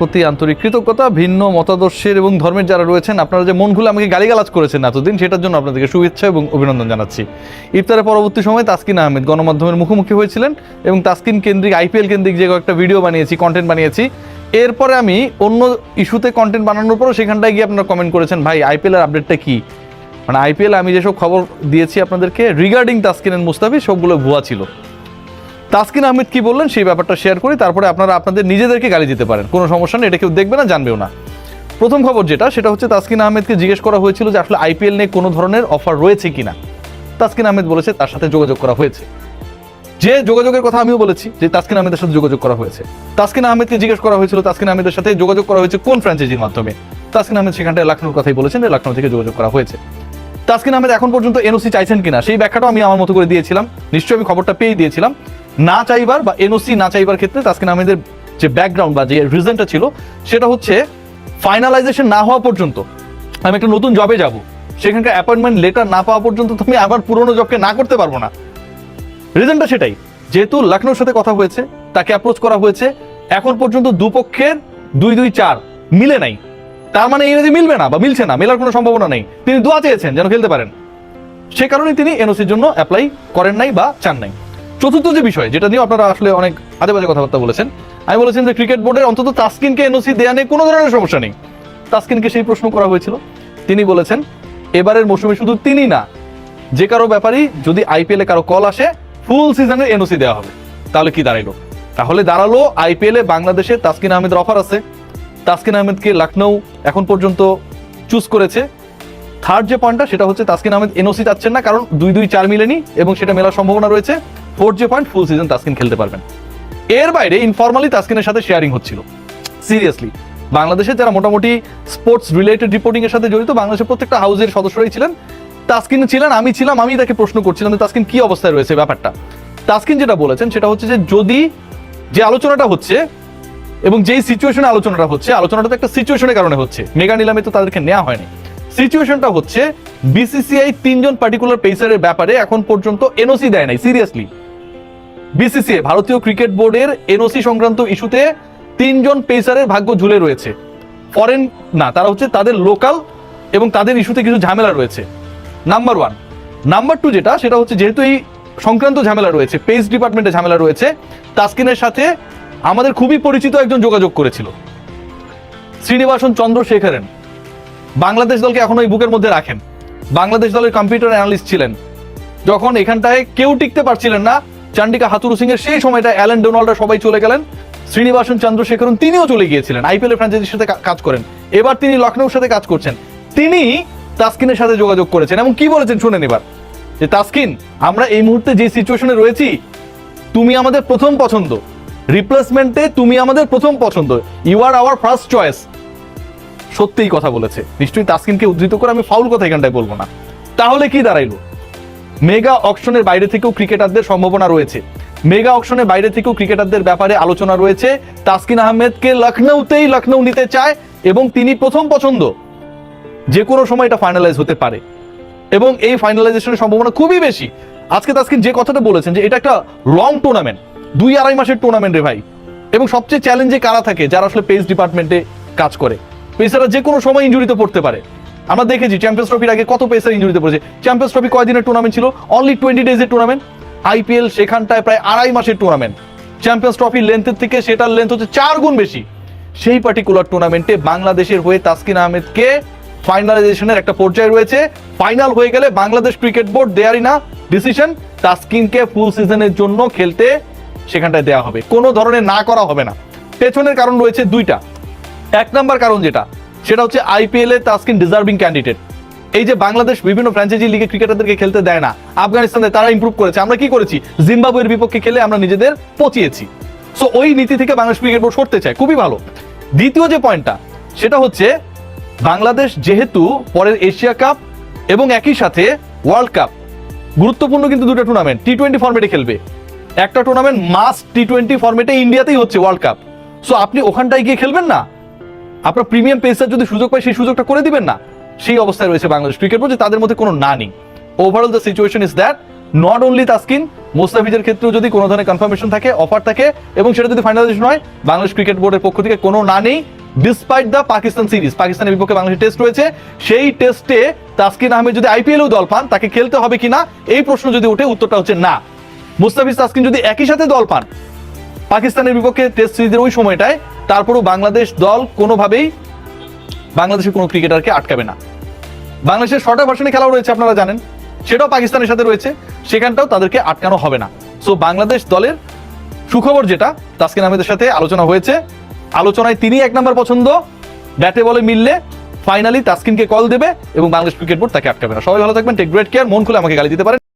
প্রতি আন্তরিক কৃতজ্ঞতা। ভিন্ন মতাদর্শের এবং ধর্মের যারা রয়েছেন আপনারা যে মন খুলে আমাকে গালিগালাজ করেছেন এতদিন, সেটার জন্য আপনাদেরকে শুভেচ্ছা এবং অভিনন্দন জানাচ্ছি। ইফতারের পরবর্তী সময় তাসকিন আহমেদ গণমাধ্যমের মুখোমুখি হয়েছিলেন এবং তাসকিন কেন্দ্রিক আইপিএল কেন্দ্রিক যে একটা ভিডিও বানিয়েছি, কন্টেন্ট বানিয়েছি। এরপরে আমি অন্য ইস্যুতে কন্টেন্ট বানানোর পরও সেখানটায় গিয়ে আপনারা কমেন্ট করেছেন, ভাই আইপিএলের আপডেটটা কি? মানে আইপিএল আমি যেসব খবর দিয়েছি আপনাদেরকে রিগার্ডিং তাসকিন এন্ড মুস্তাফিজ, সবগুলো ভুয়া ছিল। তাসকিন আহমেদ কি বললেন সেই ব্যাপারটা শেয়ার করি, তারপরে আপনারা আপনাদের নিজেদেরকে গালি দিতে পারেন, কোনো সমস্যা নেই, এটা কেউ দেখবে না, জানবেও না। প্রথম খবর যেটা, সেটা হচ্ছে তাসকিন আহমেদকে জিজ্ঞেস করা হয়েছিল যে আসলে আইপিএল নিয়ে কোনো ধরনের অফার রয়েছে কিনা। তাসকিন আহমেদ বলেছে তার সাথে যোগাযোগ করা হয়েছে। যে যোগাযোগের কথা আমিও বলেছি যে তাসকিন আহমেদের সাথে যোগাযোগ করা হয়েছে। তাসকিন আহমেদকে জিজ্ঞেস করা হয়েছিল তাসকিন আহমেদের সাথে যোগাযোগ করা হয়েছে কোন ফ্র্যাঞ্চাইজির মাধ্যমে। তাসকিন আহমেদ সেখানটায় লখনৌর কথাই বলেছেন যে লখনৌ থেকে যোগাযোগ করা হয়েছে। তাসকিন আহমেদ এখন পর্যন্ত এনওসি চাইছেন কিনা সেই ব্যাখ্যাটাও আমি আমার মতো করে দিয়েছিলাম, নিশ্চয়ই আমি খবরটা পেয়ে দিয়েছিলাম। না চাইবার বা এনওসি না চাইবার ক্ষেত্রে তাসকিন আহমেদের যে ব্যাকগ্রাউন্ড বা যে রিজনটা ছিল সেটা হচ্ছে ফাইনালাইজেশন না হওয়া পর্যন্ত আমি একটা নতুন জবে যাব, সেখানকার অ্যাপয়েন্টমেন্ট লেটার না পাওয়া পর্যন্ত তুমি আবার পুরোনো জবকে না করতে পারবো না। রিজনটা সেটাই, যেহেতু লখনৌর সাথে কথা হয়েছে, তাকে অ্যাপ্রোচ করা হয়েছে, এখন পর্যন্ত দুপক্ষের 2-2-4 মিলে নাই, তার মানে এই যে মিলবে না বা মিলছে না, মেলার কোনো সম্ভাবনা নেই। তিনি দোয়া চেয়েছেন যেন খেলতে পারেন, সে কারণে তিনি এনওসির জন্য অ্যাপ্লাই করেন নাই বা চান নাই। চতুর্থ যে বিষয়, যেটা নিয়ে আপনারা আসলে অনেক আজে বাজে কথাবার্তা বলেছেন, আমি বলেছেন যে ক্রিকেট বোর্ডের অন্তত তাসকিনকে এনওসি দেয়া নিয়ে কোনো ধরনের সমস্যা নেই। তাসকিনকে সেই প্রশ্ন করা হয়েছিল, তিনি বলেছেন এবারের মৌসুমে শুধু তিনি না, যে কারো ব্যাপারই যদি আইপিএল এ কারো কল আসে ফুল সিজনের এনওসি দেওয়া হবে। তাহলে কি দাঁড়ালো? তাহলে দাঁড়ালো আইপিএল এ বাংলাদেশে তাসকিন আহমেদের অফার আছে। তাসকিন আহমেদকে লখনৌ এখন পর্যন্ত চুজ করেছে। থার্ড যে পয়েন্টটা, সেটা হচ্ছে তাসকিন আহমেদ এনওসি চাচ্ছেন না, কারণ 2-2-4 মিলেনি এবং সেটা মেলার সম্ভাবনা রয়েছে। ফোর্থ যে পয়েন্ট, ফুল সিজন তাসকিন খেলতে পারবেন। এর বাইরে ইনফরমালি তাসকিনের সাথে শেয়ারিং হচ্ছিল। সিরিয়াসলি বাংলাদেশে যারা মোটামুটি স্পোর্টস রিলেটেড রিপোর্টিং এর সাথে জড়িত, বাংলাদেশের প্রত্যেকটা হাউসের সদস্যরাই ছিলেন, তাসকিন ছিলেন, আমি ছিলাম, আমি তাকে প্রশ্ন করছিলাম যে তাসকিন কি অবস্থায় রয়েছে ব্যাপারটা। তাসকিন যেটা বলেছেন সেটা হচ্ছে যে যদি যে আলোচনাটা হচ্ছে এবং যেই সিচুয়েশনে আলোচনাটা হচ্ছে, আলোচনাটা তো একটা সিচুয়েশনের কারণে হচ্ছে, মেগা নিলামে তো তাদেরকে নেওয়া হয়নি। সিচুয়েশনটা হচ্ছে বিসিসিআই 3 জন পার্টিকুলার পেসারের ব্যাপারে এখন পর্যন্ত এনওসি দেয় নাই। সিরিয়াসলি বিসিসিআই ভারতীয় ক্রিকেট বোর্ডের এনওসি সংক্রান্ত ইস্যুতে 3 জন পেসারের ভাগ্য ঝুলে রয়েছে। ফরেন না, তারা হচ্ছে তাদের লোকাল এবং তাদের ইস্যুতে কিছু ঝামেলা রয়েছে। নাম্বার 1। নাম্বার 2 যেটা, সেটা হচ্ছে যেহেতু এই সংক্রান্ত ঝামেলা রয়েছে, পেস ডিপার্টমেন্টে ঝামেলা রয়েছে, তাসকিনের সাথে আমাদের খুবই পরিচিত একজন যোগাযোগ করেছিল, শ্রীনিবাসন চন্দ্রশেখরন। বাংলাদেশ দলকে এখনো এই বুকের মধ্যে রাখেন, বাংলাদেশ দলের কম্পিউটার অ্যানালিস্ট ছিলেন। যখন এখানটায় কেউ টিকতে পারছিলেন না, চান্ডিকা হাথুরু সিং এর সেই সময়টা অ্যালেন ডোনাল্ডরা সবাই চলে গেলেন, শ্রীনিবাসন চন্দ্রশেখরন তিনিও চলে গিয়েছিলেন, আইপিএল এর ফ্র্যাঞ্চাইজির সাথে কাজ করেন। এবার তিনি লখনৌর সাথে কাজ করছেন। তিনি তাসকিনের সাথে যোগাযোগ করেছেন এবং কি বলেছেন শুনেন এবার, যে তাসকিন, আমরা এই মুহূর্তে যে সিচুয়েশনে রয়েছি, তুমি আমাদের প্রথম পছন্দ, রিপ্লেসমেন্টে তুমি আমাদের প্রথম পছন্দ, you are our first choice. সত্যিই কথা বলেছে, নিশ্চয়ই তাসকিনকে উদ্ধৃত করে আমি ফাউল কথা এখানটায় বলবো না। তাহলে কি দাঁড়াইলো? মেগা অকশনের বাইরে থেকেও ক্রিকেটারদের সম্ভাবনা রয়েছে, মেগা অকশনের বাইরে থেকেও ক্রিকেটারদের ব্যাপারে আলোচনা রয়েছে। তাসকিন আহমেদকে লখনৌতেই লখনৌ নিতে চায় এবং তিনি প্রথম পছন্দ। যে কোনো সময় এটা ফাইনালাইজ হতে পারে এবং এই ফাইনালাইজেশনের সম্ভাবনা খুবই বেশি। আজকে তাসকিন যে কথাটা বলেছেন যে এটা একটা লং টুর্নামেন্ট, 2-2.5 মাসের টুর্নামেন্ট রে ভাই, এবং সবচেয়ে চ্যালেঞ্জে কারা থাকে? যারা আসলে পেস ডিপার্টমেন্টে কাজ করে। পেসাররা যে কোনো সময় ইনজুরিতে পড়তে পারে। আমরা দেখেছি চ্যাম্পিয়ন্স ট্রফির আগে কত পেসার ইনজুরিতে পড়েছে। চ্যাম্পিয়ন্স ট্রফি কয়দিনের টুর্নামেন্ট ছিল? অনলি 20 ডেজের টুর্নামেন্ট। আইপিএল সেখানটায় প্রায় 2.5 মাসের টুর্নামেন্ট। চ্যাম্পিয়ন্স ট্রফির লেন্থের থেকে সেটার লেন্থ হচ্ছে 4 গুণ বেশি। সেই পার্টিকুলার টুর্নামেন্টে বাংলাদেশের হয়ে তাসকিন আহমেদকে ফাইনালাইজেশনের একটা পর্যায়ে রয়েছে। ফাইনাল হয়ে গেলে বাংলাদেশ ক্রিকেট বোর্ড দেয়ারই না ডিসিশন, তাসকিনকে ফুল সিজনের জন্য খেলতে সেখানটায় দেওয়া হবে, কোনো ধরনের না করা হবে না। পেছনের কারণ রয়েছে 2টা। 1 নাম্বার কারণ যেটা, সেটা হচ্ছে আইপিএল এ তাসকিন ডিজার্ভিং ক্যান্ডিডেট। এই যে বাংলাদেশ বিভিন্ন ফ্র্যাঞ্চাইজি লিগে ক্রিকেটারদেরকে খেলতে দেয় না, আফগানিস্তানে তারা ইমপ্রুভ করেছে, আমরা কি করেছি? জিম্বাবুয়ের বিপক্ষে খেলে আমরা নিজেদের পচিয়েছি। সো ওই নীতি থেকে বাংলাদেশ ক্রিকেট বোর্ড সরতে চায়, খুবই ভালো। দ্বিতীয় যে পয়েন্টটা, সেটা হচ্ছে বাংলাদেশ যেহেতু পরের এশিয়া কাপ এবং একই সাথে ওয়ার্ল্ড কাপ, গুরুত্বপূর্ণ কিন্তু 2টা টুর্নামেন্ট টি-20 ফরম্যাটে খেলবে। একটা টুর্নামেন্ট মাস্ট টি-20 ফরম্যাটে ইন্ডিয়াতেই হচ্ছে, ওয়ার্ল্ড কাপ। সো আপনি ওখানটায় গিয়ে খেলবেন না? আপনার প্রিমিয়াম পেসার যদি সুযোগ পায় সেই সুযোগটা করে দিবেন না? সেই অবস্থায় রয়েছে বাংলাদেশ ক্রিকেট বোর্ড যে তাদের মধ্যে কোনো না নেই। Overall the situation is that not only Taskin, মোস্তাফিজের ক্ষেত্রেও যদি কোনো ধরনের কনফার্মেশন থাকে, অফার থাকে এবং সেটা যদি ফাইনালাইজেশন হয়, বাংলাদেশ ক্রিকেট বোর্ডের পক্ষ থেকে কোনো না নেই। ডিসপাইট দ্য পাকিস্তান সিরিজ, পাকিস্তানের বিপক্ষে বাংলাদেশের টেস্ট রয়েছে, সেই টেস্টে তাসকিন আহমেদ যদি আইপিএলেও দল পান, তাকে খেলতে হবে কিনা এই প্রশ্ন যদি ওঠে, উত্তরটা হচ্ছে না। মুস্তাফিজ তাসকিন যদি একই সাথে দল পান পাকিস্তানের বিপক্ষে টেস্ট সিরিজের ওই সময়টায়, তারপরও বাংলাদেশ দল কোনোভাবেই বাংলাদেশের কোনো ক্রিকেটারকে আটকাবে না। বাংলাদেশের শর্টার ভার্সনে খেলাও রয়েছে, আপনারা জানেন, সেটাও পাকিস্তানের সাথে রয়েছে, সেখানটাও তাদেরকে আটকানো হবে না। সো বাংলাদেশ দলের সুখবর যেটা, তাসকিন আহমেদের সাথে আলোচনা হয়েছে, আলোচনায় তিনি 1 নম্বর পছন্দ, ব্যাটে বলে মিললে ফাইনালি তাসকিনকে কল দেবে এবং বাংলাদেশ ক্রিকেট বোর্ড তাকে আটকাবে না। সবাই ভালো থাকবেন, টেক গ্রেট কেয়ার, মন খুলে আমাকে গালি দিতে পারেন।